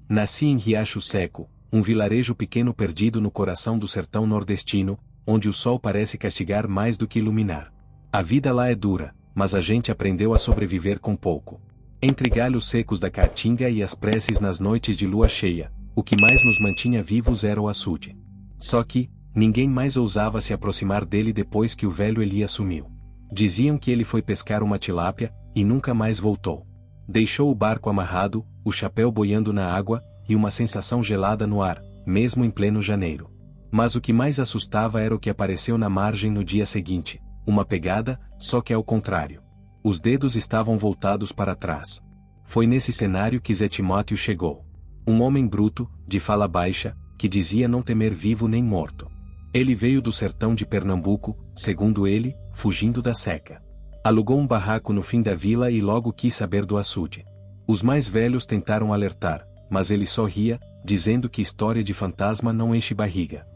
Nasci em Riacho Seco, um vilarejo pequeno perdido no coração do sertão nordestino, onde o sol parece castigar mais do que iluminar. A vida lá é dura, mas a gente aprendeu a sobreviver com pouco. Entre galhos secos da caatinga e as preces nas noites de lua cheia, o que mais nos mantinha vivos era o açude. Só que, ninguém mais ousava se aproximar dele depois que o velho Elias sumiu. Diziam que ele foi pescar uma tilápia, e nunca mais voltou. Deixou o barco amarrado, o chapéu boiando na água, e uma sensação gelada no ar, mesmo em pleno janeiro. Mas o que mais assustava era o que apareceu na margem no dia seguinte, uma pegada, só que ao contrário. Os dedos estavam voltados para trás. Foi nesse cenário que Zé Timóteo chegou. Um homem bruto, de fala baixa, que dizia não temer vivo nem morto. Ele veio do sertão de Pernambuco, segundo ele, fugindo da seca. Alugou um barraco no fim da vila e logo quis saber do açude. Os mais velhos tentaram alertar, mas ele só ria, dizendo que história de fantasma não enche barriga.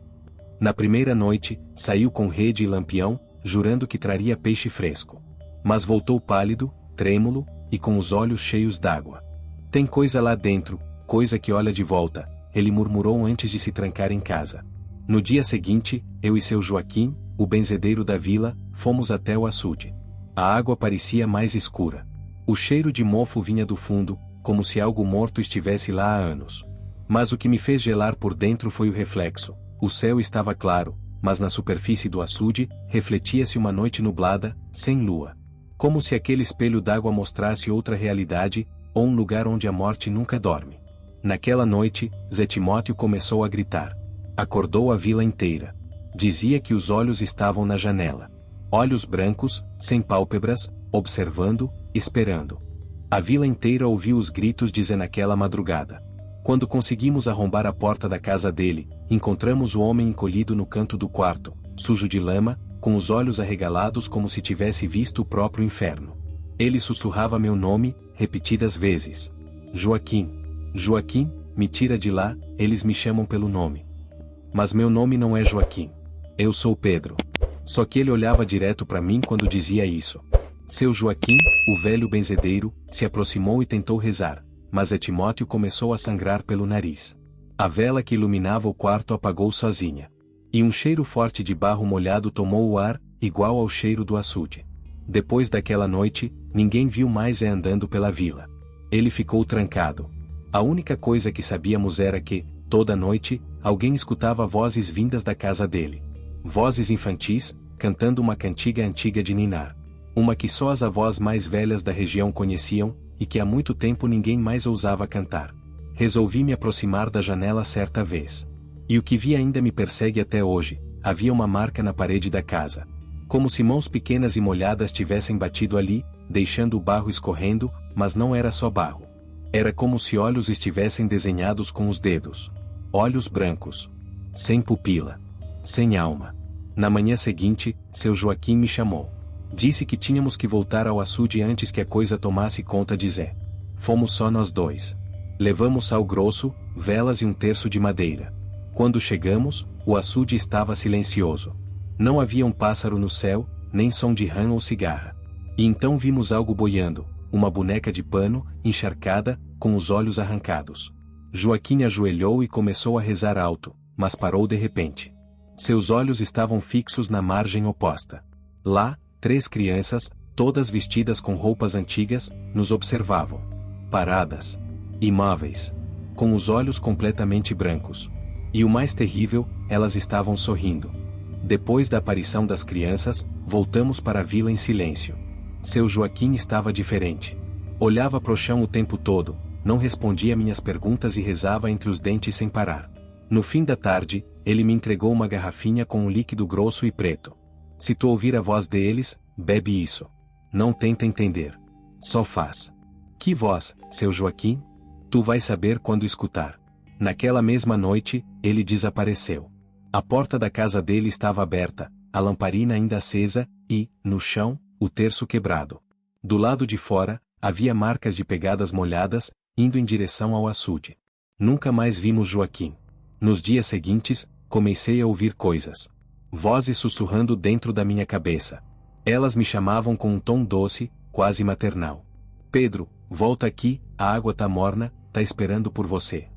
Na primeira noite, saiu com rede e lampião, jurando que traria peixe fresco. Mas voltou pálido, trêmulo, e com os olhos cheios d'água. Tem coisa lá dentro, coisa que olha de volta, ele murmurou antes de se trancar em casa. No dia seguinte, eu e seu Joaquim, o benzedeiro da vila, fomos até o açude. A água parecia mais escura. O cheiro de mofo vinha do fundo, como se algo morto estivesse lá há anos. Mas o que me fez gelar por dentro foi o reflexo. O céu estava claro, mas na superfície do açude, refletia-se uma noite nublada, sem lua. Como se aquele espelho d'água mostrasse outra realidade, ou um lugar onde a morte nunca dorme. Naquela noite, Zé Timóteo começou a gritar. Acordou a vila inteira. Dizia que os olhos estavam na janela. Olhos brancos, sem pálpebras, observando, esperando. A vila inteira ouviu os gritos de Zé naquela madrugada. Quando conseguimos arrombar a porta da casa dele, encontramos o homem encolhido no canto do quarto, sujo de lama, com os olhos arregalados como se tivesse visto o próprio inferno. Ele sussurrava meu nome, repetidas vezes. Joaquim. Joaquim, me tira de lá, eles me chamam pelo nome. Mas meu nome não é Joaquim. Eu sou Pedro. Só que ele olhava direto para mim quando dizia isso. Seu Joaquim, o velho benzedeiro, se aproximou e tentou rezar, mas Zé Timóteo começou a sangrar pelo nariz. A vela que iluminava o quarto apagou sozinha. E um cheiro forte de barro molhado tomou o ar, igual ao cheiro do açude. Depois daquela noite, ninguém viu mais Zé andando pela vila. Ele ficou trancado. A única coisa que sabíamos era que, toda noite, alguém escutava vozes vindas da casa dele. Vozes infantis, cantando uma cantiga antiga de ninar. Uma que só as avós mais velhas da região conheciam, e que há muito tempo ninguém mais ousava cantar. Resolvi me aproximar da janela certa vez. E o que vi ainda me persegue até hoje, havia uma marca na parede da casa. Como se mãos pequenas e molhadas tivessem batido ali, deixando o barro escorrendo, mas não era só barro. Era como se olhos estivessem desenhados com os dedos. Olhos brancos. Sem pupila. Sem alma. Na manhã seguinte, seu Joaquim me chamou. Disse que tínhamos que voltar ao açude antes que a coisa tomasse conta de Zé. Fomos só nós dois. Levamos sal grosso, velas e um terço de madeira. Quando chegamos, o açude estava silencioso. Não havia um pássaro no céu, nem som de rã ou cigarra. E então vimos algo boiando, uma boneca de pano, encharcada, com os olhos arrancados. Joaquim ajoelhou e começou a rezar alto, mas parou de repente. Seus olhos estavam fixos na margem oposta. Lá, 3 crianças, todas vestidas com roupas antigas, nos observavam. Paradas. Imóveis. Com os olhos completamente brancos. E o mais terrível, elas estavam sorrindo. Depois da aparição das crianças, voltamos para a vila em silêncio. Seu Joaquim estava diferente. Olhava pro chão o tempo todo, não respondia minhas perguntas e rezava entre os dentes sem parar. No fim da tarde, ele me entregou uma garrafinha com um líquido grosso e preto. Se tu ouvir a voz deles, bebe isso. Não tenta entender. Só faz. Que voz, seu Joaquim? Tu vais saber quando escutar. Naquela mesma noite, ele desapareceu. A porta da casa dele estava aberta, a lamparina ainda acesa, e, no chão, o terço quebrado. Do lado de fora, havia marcas de pegadas molhadas, indo em direção ao açude. Nunca mais vimos Joaquim. Nos dias seguintes, comecei a ouvir coisas. Vozes sussurrando dentro da minha cabeça. Elas me chamavam com um tom doce, quase maternal. Pedro, volta aqui, a água tá morna, tá esperando por você.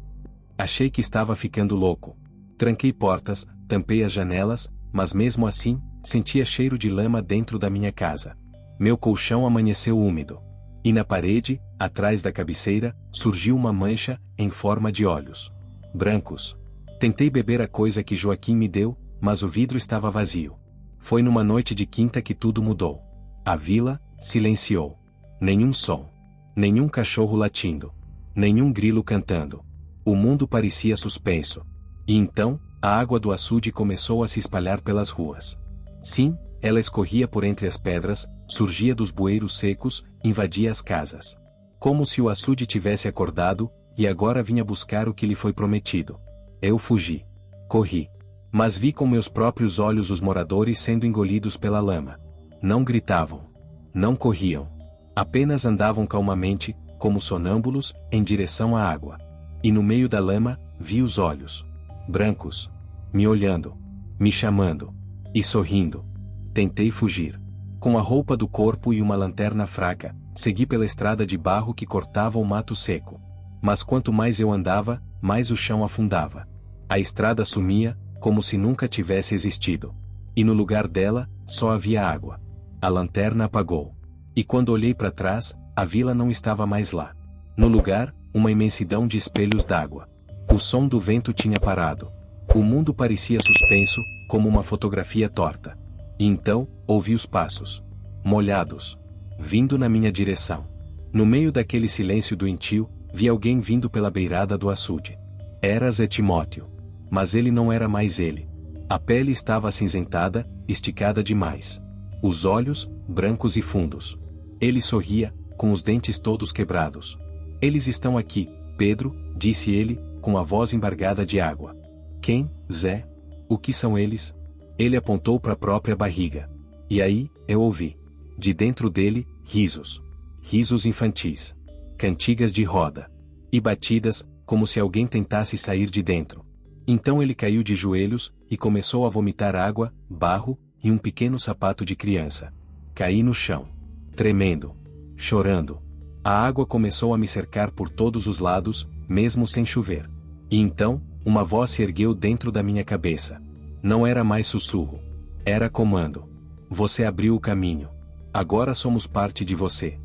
Achei que estava ficando louco. Tranquei portas, tampei as janelas, mas mesmo assim, sentia cheiro de lama dentro da minha casa. Meu colchão amanheceu úmido. E na parede, atrás da cabeceira, surgiu uma mancha, em forma de olhos brancos. Tentei beber a coisa que Joaquim me deu, mas o vidro estava vazio. Foi numa noite de quinta que tudo mudou. A vila silenciou. Nenhum som. Nenhum cachorro latindo. Nenhum grilo cantando. O mundo parecia suspenso. E então, a água do açude começou a se espalhar pelas ruas. Sim, ela escorria por entre as pedras, surgia dos bueiros secos, invadia as casas. Como se o açude tivesse acordado, e agora vinha buscar o que lhe foi prometido. Eu fugi. Corri. Mas vi com meus próprios olhos os moradores sendo engolidos pela lama. Não gritavam. Não corriam. Apenas andavam calmamente, como sonâmbulos, em direção à água. E no meio da lama, vi os olhos brancos, me olhando, me chamando, e sorrindo. Tentei fugir. Com a roupa do corpo e uma lanterna fraca, segui pela estrada de barro que cortava o mato seco. Mas quanto mais eu andava, mais o chão afundava. A estrada sumia, como se nunca tivesse existido. E no lugar dela, só havia água. A lanterna apagou. E quando olhei para trás, a vila não estava mais lá. No lugar, uma imensidão de espelhos d'água. O som do vento tinha parado. O mundo parecia suspenso, como uma fotografia torta. E então, ouvi os passos. Molhados. Vindo na minha direção. No meio daquele silêncio doentio, vi alguém vindo pela beirada do açude. Era Zé Timóteo. Mas ele não era mais ele. A pele estava acinzentada, esticada demais. Os olhos, brancos e fundos. Ele sorria, com os dentes todos quebrados. Eles estão aqui, Pedro, disse ele, com a voz embargada de água. Quem, Zé? O que são eles? Ele apontou para a própria barriga. E aí, eu ouvi. De dentro dele, risos. Risos infantis. Cantigas de roda. E batidas, como se alguém tentasse sair de dentro. Então ele caiu de joelhos, e começou a vomitar água, barro, e um pequeno sapato de criança. Caí no chão. Tremendo. Chorando. A água começou a me cercar por todos os lados, mesmo sem chover. E então, uma voz se ergueu dentro da minha cabeça. Não era mais sussurro. Era comando. Você abriu o caminho. Agora somos parte de você.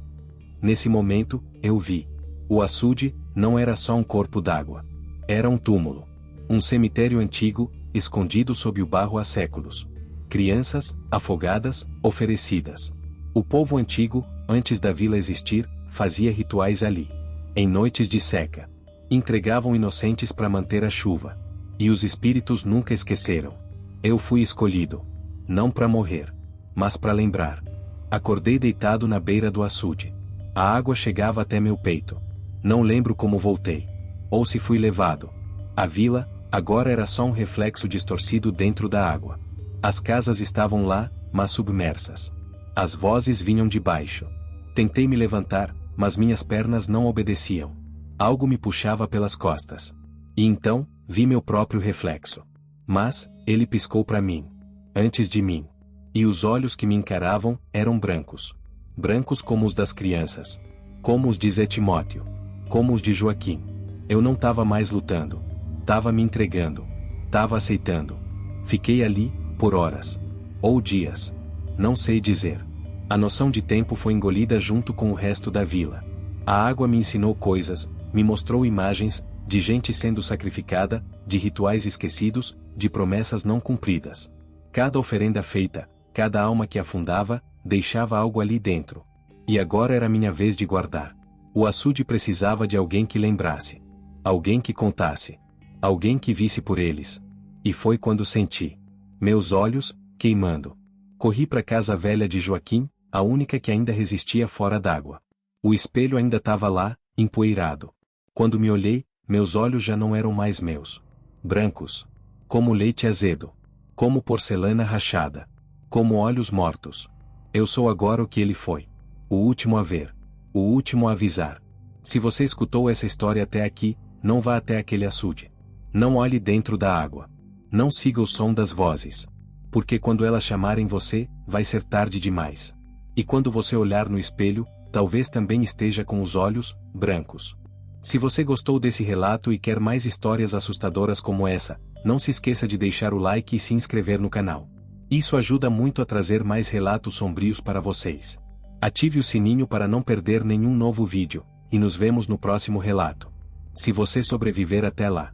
Nesse momento, eu vi. O açude não era só um corpo d'água. Era um túmulo. Um cemitério antigo, escondido sob o barro há séculos. Crianças, afogadas, oferecidas. O povo antigo, antes da vila existir, fazia rituais ali. Em noites de seca. Entregavam inocentes para manter a chuva. E os espíritos nunca esqueceram. Eu fui escolhido. Não para morrer. Mas para lembrar. Acordei deitado na beira do açude. A água chegava até meu peito. Não lembro como voltei. Ou se fui levado. A vila, agora era só um reflexo distorcido dentro da água. As casas estavam lá, mas submersas. As vozes vinham de baixo. Tentei me levantar, mas minhas pernas não obedeciam. Algo me puxava pelas costas. E então, vi meu próprio reflexo. Mas, ele piscou para mim. Antes de mim. E os olhos que me encaravam, eram brancos. Brancos como os das crianças. Como os de Zé Timóteo. Como os de Joaquim. Eu não estava mais lutando. Tava me entregando. Tava aceitando. Fiquei ali, por horas. Ou dias. Não sei dizer. A noção de tempo foi engolida junto com o resto da vila. A água me ensinou coisas, me mostrou imagens, de gente sendo sacrificada, de rituais esquecidos, de promessas não cumpridas. Cada oferenda feita, cada alma que afundava, deixava algo ali dentro. E agora era minha vez de guardar. O açude precisava de alguém que lembrasse. Alguém que contasse. Alguém que visse por eles. E foi quando senti. Meus olhos, queimando. Corri para a casa velha de Joaquim, a única que ainda resistia fora d'água. O espelho ainda estava lá, empoeirado. Quando me olhei, meus olhos já não eram mais meus. Brancos. Como leite azedo. Como porcelana rachada. Como olhos mortos. Eu sou agora o que ele foi. O último a ver. O último a avisar. Se você escutou essa história até aqui, não vá até aquele açude. Não olhe dentro da água. Não siga o som das vozes. Porque quando elas chamarem você, vai ser tarde demais. E quando você olhar no espelho, talvez também esteja com os olhos brancos. Se você gostou desse relato e quer mais histórias assustadoras como essa, não se esqueça de deixar o like e se inscrever no canal. Isso ajuda muito a trazer mais relatos sombrios para vocês. Ative o sininho para não perder nenhum novo vídeo, e nos vemos no próximo relato. Se você sobreviver até lá.